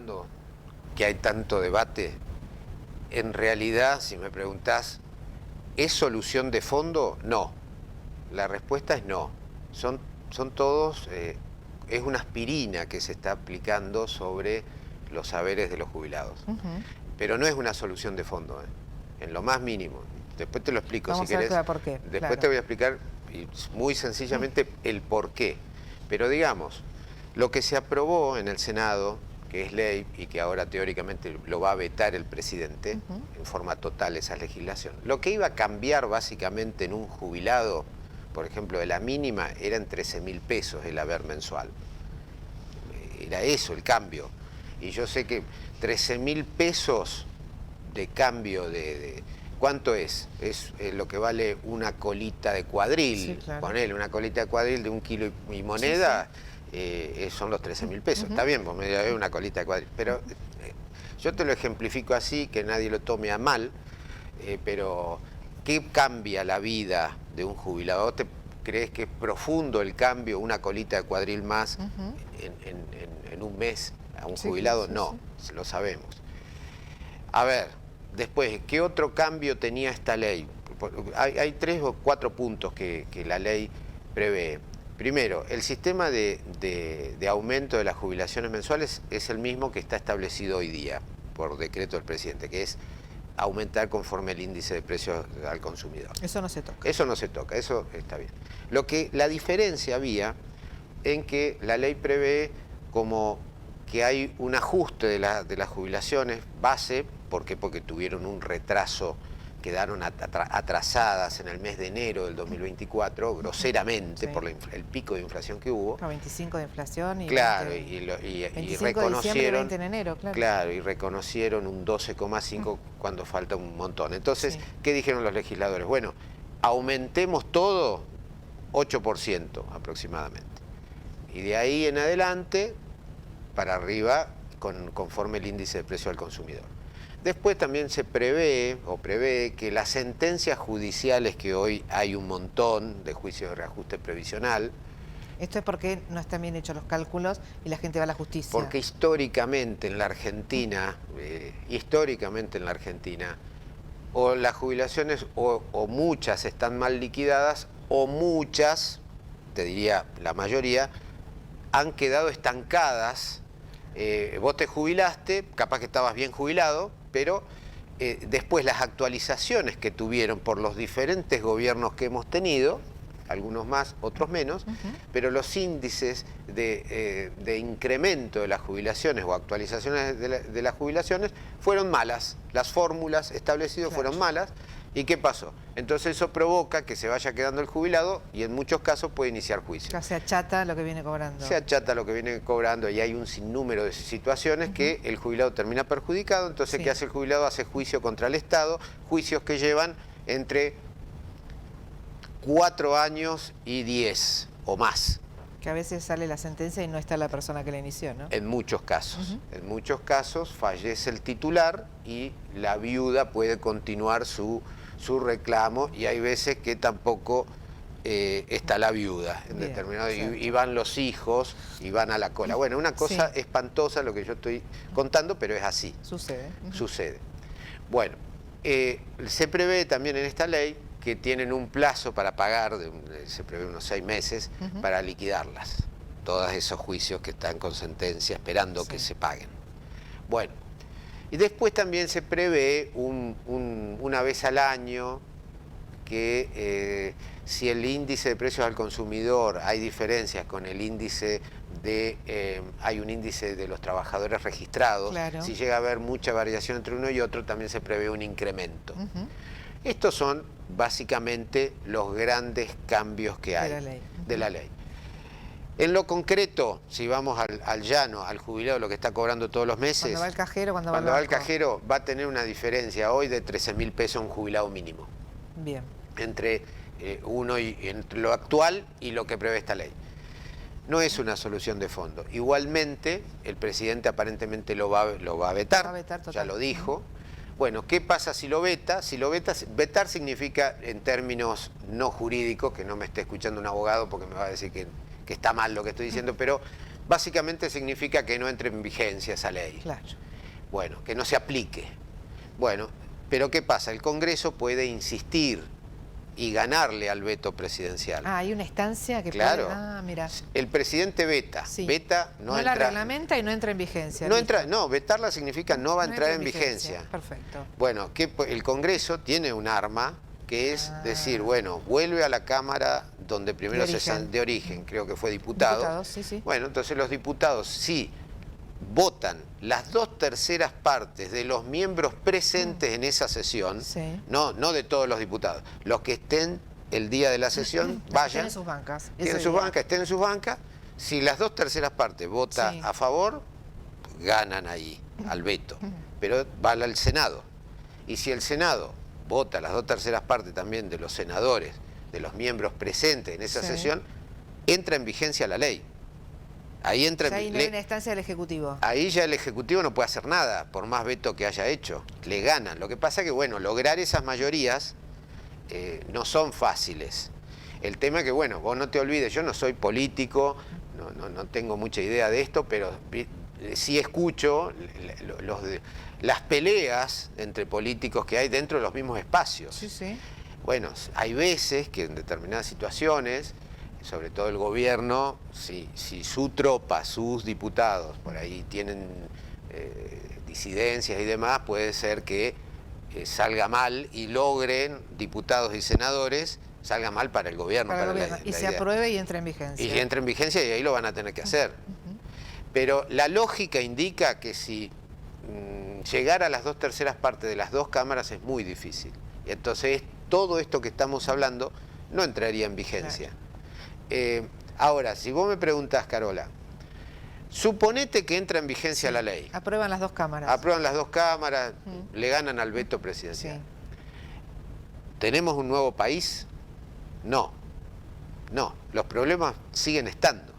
preguntando que hay tanto debate, en realidad, si me preguntás, ¿es solución de fondo? No. La respuesta es no. Son todos, es una aspirina que se está aplicando sobre los saberes de los jubilados. Pero no es una solución de fondo, en lo más mínimo. Después te lo explico si querés. ¿Por qué? Después Claro. te voy a explicar muy sencillamente el por qué. Pero digamos, lo que se aprobó en el Senado, que es ley y que ahora teóricamente lo va a vetar el presidente en forma total esa legislación, lo que iba a cambiar básicamente en un jubilado, por ejemplo, de la mínima, eran 13.000 pesos el haber mensual. Era eso el cambio. Y yo sé que 13.000 pesos de cambio ¿cuánto es? Es lo que vale una colita de cuadril. Sí, claro. Ponele una colita de cuadril de 1 kilo y moneda, son los 13.000 pesos. Está bien, pues me da una colita de cuadril. Pero yo te lo ejemplifico así, que nadie lo tome a mal, pero ¿qué cambia la vida de un jubilado? ¿Vos te crees que es profundo el cambio, una colita de cuadril más en un mes a un jubilado? No, lo sabemos. A ver, después, ¿qué otro cambio tenía esta ley? Hay 3 o 4 puntos que la ley prevé. Primero, el sistema de aumento de las jubilaciones mensuales es el mismo que está establecido hoy día por decreto del presidente, que es aumentar conforme el índice de precios al consumidor. Eso no se toca. Eso no se toca, eso está bien. La diferencia había en que la ley prevé como que hay un ajuste de las jubilaciones base. ¿Por qué? Porque tuvieron un retraso, quedaron atrasadas en el mes de enero del 2024, groseramente, por el pico de inflación que hubo. 25 de inflación y... Claro, 25 y reconocieron... de diciembre, 20 en enero, claro. Claro, y reconocieron un 12,5 cuando falta un montón. Entonces, ¿qué dijeron los legisladores? Bueno, aumentemos todo 8% aproximadamente. Y de ahí en adelante, para arriba, conforme el índice de precio al consumidor. Después también se prevé que las sentencias judiciales, que hoy hay un montón de juicios de reajuste previsional. Esto es porque no están bien hechos los cálculos y la gente va a la justicia. Porque históricamente en la Argentina, o las jubilaciones o muchas están mal liquidadas, o muchas, te diría la mayoría, han quedado estancadas. Vos te jubilaste, capaz que estabas bien jubilado, pero después las actualizaciones que tuvieron por los diferentes gobiernos que hemos tenido, algunos más, otros menos, pero los índices de incremento de las jubilaciones o actualizaciones de las jubilaciones fueron malas. Las fórmulas establecidas fueron malas. ¿Y qué pasó? Entonces eso provoca que se vaya quedando el jubilado y en muchos casos puede iniciar juicio. O sea, se achata lo que viene cobrando. Se achata lo que viene cobrando y hay un sinnúmero de situaciones que el jubilado termina perjudicado. Entonces, ¿qué hace el jubilado? Hace juicio contra el Estado, juicios que llevan entre 4 años y 10 o más. Que a veces sale la sentencia y no está la persona que la inició, ¿no? En muchos casos. En muchos casos fallece el titular y la viuda puede continuar su reclamo, y hay veces que tampoco está la viuda en determinado, y van los hijos y van a la cola. Bueno, una cosa espantosa lo que yo estoy contando, pero es así. Sucede. Sucede. Bueno, se prevé también en esta ley que tienen un plazo para pagar, se prevé unos 6 meses, para liquidarlas. Todos esos juicios que están con sentencia esperando que se paguen. Bueno, y después también se prevé una vez al año que si el índice de precios al consumidor, hay diferencias con el índice hay un índice de los trabajadores registrados, si llega a haber mucha variación entre uno y otro, también se prevé un incremento. Estos son básicamente los grandes cambios que hay de la ley. En lo concreto, si vamos al llano, al jubilado, lo que está cobrando todos los meses... Cuando va al cajero, cuando va al cajero, va a tener una diferencia hoy de 13.000 pesos un jubilado mínimo. Bien. Entre entre lo actual y lo que prevé esta ley. No es una solución de fondo. Igualmente, el presidente aparentemente lo va a vetar, ya lo dijo. Bueno, ¿qué pasa si lo veta? Si lo veta, vetar significa, en términos no jurídicos, que no me esté escuchando un abogado porque me va a decir que está mal lo que estoy diciendo, pero básicamente significa que no entre en vigencia esa ley. Claro. Bueno, que no se aplique. Bueno, pero ¿qué pasa? El Congreso puede insistir y ganarle al veto presidencial. Ah, hay una instancia que claro. puede... Ah, mira. El presidente veta. Sí. Veta, no la reglamenta y no entra en vigencia. No, vetarla significa no va a entrar en vigencia. Perfecto. Bueno, el Congreso tiene un arma que es decir, bueno, vuelve a la Cámara donde primero de origen, creo que fue diputado. Sí, sí. Bueno, entonces los diputados sí votan las 2/3 partes de los miembros presentes en esa sesión, sí. no de todos los diputados, los que estén el día de la sesión, vayan, tienen sus bancas, estén en sus bancas, si las 2/3 partes vota a favor, ganan ahí, al veto, pero va al Senado, y si el Senado vota las 2/3 partes también de los senadores, de los miembros presentes en esa sesión, entra en vigencia la ley. Ahí entra ahí no hay una instancia del Ejecutivo. Ahí ya el Ejecutivo no puede hacer nada, por más veto que haya hecho. Le ganan. Lo que pasa es que, bueno, lograr esas mayorías no son fáciles. El tema es que, bueno, vos no te olvides, yo no soy político, no tengo mucha idea de esto, pero sí escucho las peleas entre políticos que hay dentro de los mismos espacios. Sí, sí. Bueno, hay veces que en determinadas situaciones, sobre todo el gobierno, si su tropa, sus diputados, por ahí tienen disidencias y demás, puede ser que salga mal y logren diputados y senadores, salga mal para el gobierno. Y se apruebe y entre en vigencia. Y entre en vigencia y ahí lo van a tener que hacer. Pero la lógica indica que si llegar a las 2/3 partes de las dos cámaras es muy difícil. Y entonces todo esto que estamos hablando no entraría en vigencia. Claro. Ahora, si vos me preguntás, Carola, suponete que entra en vigencia la ley. Aprueban las dos cámaras. Aprueban las dos cámaras, le ganan al veto presidencial. Sí. ¿Tenemos un nuevo país? No. No, los problemas siguen estando.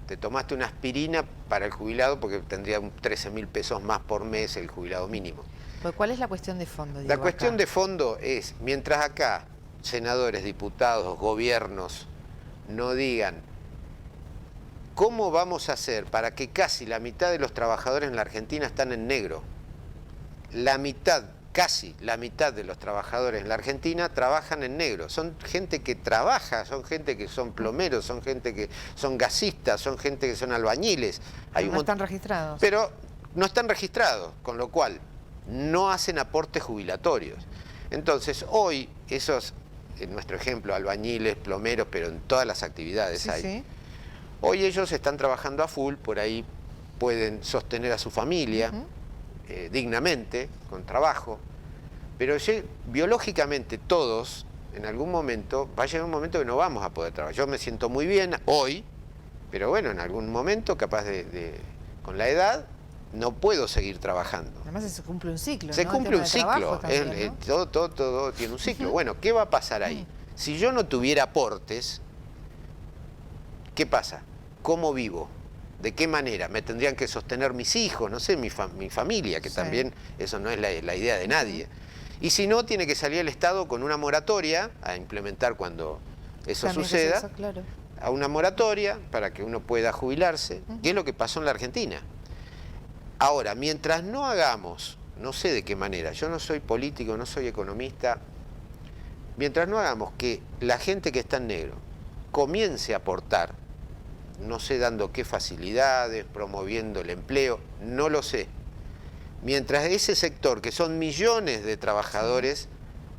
Te tomaste una aspirina para el jubilado porque tendría 13.000 pesos más por mes el jubilado mínimo. ¿Cuál es la cuestión de fondo? La cuestión de fondo es, mientras acá senadores, diputados, gobiernos no digan cómo vamos a hacer para que casi la mitad de los trabajadores en la Argentina están en negro. Casi la mitad de los trabajadores en la Argentina trabajan en negro. Son gente que trabaja, son gente que son plomeros, son gente que son gasistas, son gente que son albañiles. No están registrados. Pero no están registrados, con lo cual no hacen aportes jubilatorios. Entonces, hoy esos, en nuestro ejemplo, albañiles, plomeros, pero en todas las actividades hay. Sí. Hoy ellos están trabajando a full, por ahí pueden sostener a su familia dignamente, con trabajo, pero biológicamente todos, en algún momento, va a llegar un momento que no vamos a poder trabajar. Yo me siento muy bien hoy, pero bueno, en algún momento, capaz con la edad, no puedo seguir trabajando. Además se cumple un ciclo. Se cumple un ciclo, también, ¿no? todo tiene un ciclo. Bueno, ¿qué va a pasar ahí? Si yo no tuviera aportes, ¿qué pasa? ¿Cómo vivo? ¿De qué manera? ¿Me tendrían que sostener mis hijos? No sé, mi familia, que también eso no es la idea de nadie. Y si no, tiene que salir el Estado con una moratoria a implementar cuando eso también suceda. Es eso, claro. A una moratoria para que uno pueda jubilarse, que es lo que pasó en la Argentina. Ahora, mientras no hagamos, no sé de qué manera, yo no soy político, no soy economista, mientras no hagamos que la gente que está en negro comience a aportar, no sé dando qué facilidades, promoviendo el empleo, no lo sé. Mientras ese sector, que son millones de trabajadores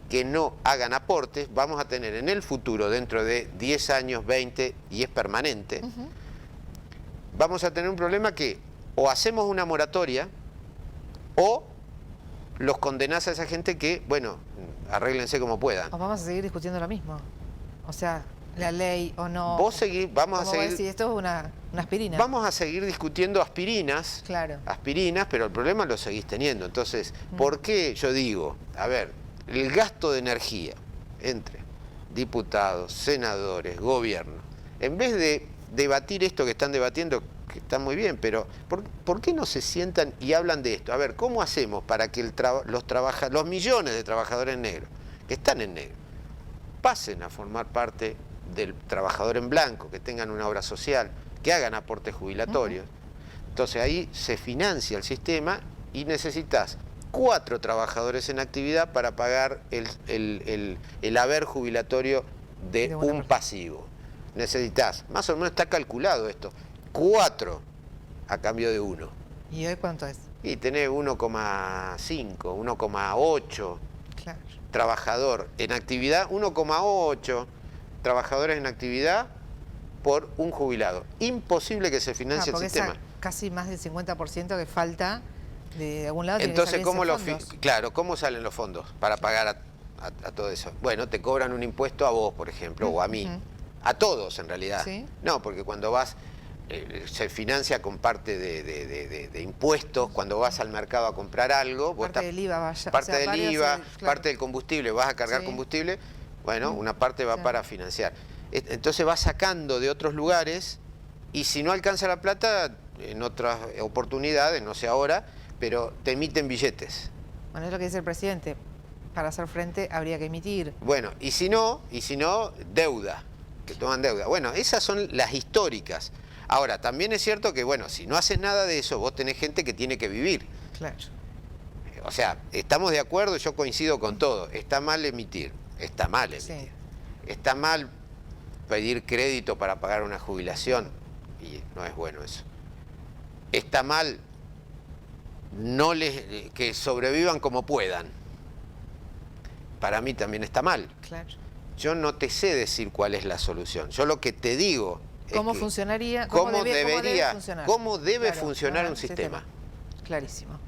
que no hagan aportes, vamos a tener en el futuro, dentro de 10 años, 20, y es permanente, vamos a tener un problema que o hacemos una moratoria o los condenás a esa gente que, bueno, arréglense como puedan. O vamos a seguir discutiendo lo mismo. O sea, la ley o no. Vamos a seguir. Si esto es una aspirina. Vamos a seguir discutiendo aspirinas. Claro. Aspirinas, pero el problema lo seguís teniendo. Entonces, ¿por qué yo digo? A ver, el gasto de energía entre diputados, senadores, gobierno, en vez de debatir esto que están debatiendo, que está muy bien, pero ¿por qué no se sientan y hablan de esto? A ver, ¿cómo hacemos para que los millones de trabajadores negros que están en negro pasen a formar parte del trabajador en blanco, que tengan una obra social, que hagan aportes jubilatorios. Entonces ahí se financia el sistema y necesitas 4 trabajadores en actividad para pagar el haber jubilatorio de un pasivo. Necesitas, más o menos está calculado esto, 4 a cambio de 1. ¿Y hoy cuánto es? Y tenés 1,5, 1,8 Claro. trabajador en actividad, 1,8 trabajadores en actividad por un jubilado. Imposible que se financie el Porque sistema. esa casi más del 50% que falta de algún lado. Tiene Entonces, que salir esos fondos. claro, ¿cómo salen los fondos para pagar a todo eso? Bueno, te cobran un impuesto a vos, por ejemplo, o a mí. A todos, en realidad. ¿Sí? No, porque cuando vas, se financia con parte de impuestos. Cuando vas al mercado a comprar algo, vos Parte del IVA, vaya. parte O sea, del IVA, claro. parte del combustible, vas a cargar Sí. combustible, bueno, una parte va Claro. para financiar. Entonces vas sacando de otros lugares y si no alcanza la plata, en otras oportunidades, no sé ahora, pero te emiten billetes. Bueno, es lo que dice el presidente. Para hacer frente habría que emitir. Bueno, y si no, deuda, que toman deuda. Bueno, esas son las históricas. Ahora, también es cierto que, bueno, si no haces nada de eso, vos tenés gente que tiene que vivir. Claro. O sea, estamos de acuerdo, yo coincido con todo. Está mal emitir, está mal emitir. Sí. Está mal pedir crédito para pagar una jubilación, y no es bueno eso. Está mal que sobrevivan como puedan. Para mí también está mal. Claro. Yo no te sé decir cuál es la solución. Yo lo que te digo es ¿Cómo que funcionaría? cómo debe Claro, funcionar un sistema. Clarísimo.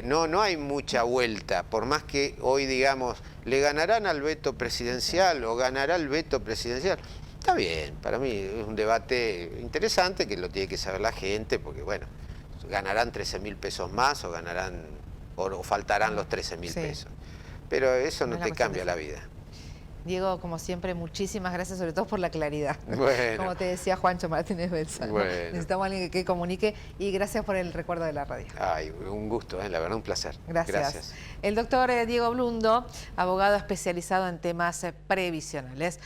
No hay mucha vuelta, por más que hoy digamos, le ganarán al veto presidencial o ganará el veto presidencial. Está bien, para mí es un debate interesante que lo tiene que saber la gente, porque bueno, ganarán 13.000 pesos más o ganarán o faltarán los 13.000 Sí. pesos. Pero eso no Es la te cuestión cambia de la fe. vida. Diego, como siempre, muchísimas gracias, sobre todo por la claridad. Bueno. Como te decía Juancho Martínez Belsa, ¿no? Bueno. Necesitamos a alguien que comunique y gracias por el recuerdo de la radio. Ay, un gusto, la verdad, un placer. Gracias. El doctor Diego Blundo, abogado especializado en temas previsionales.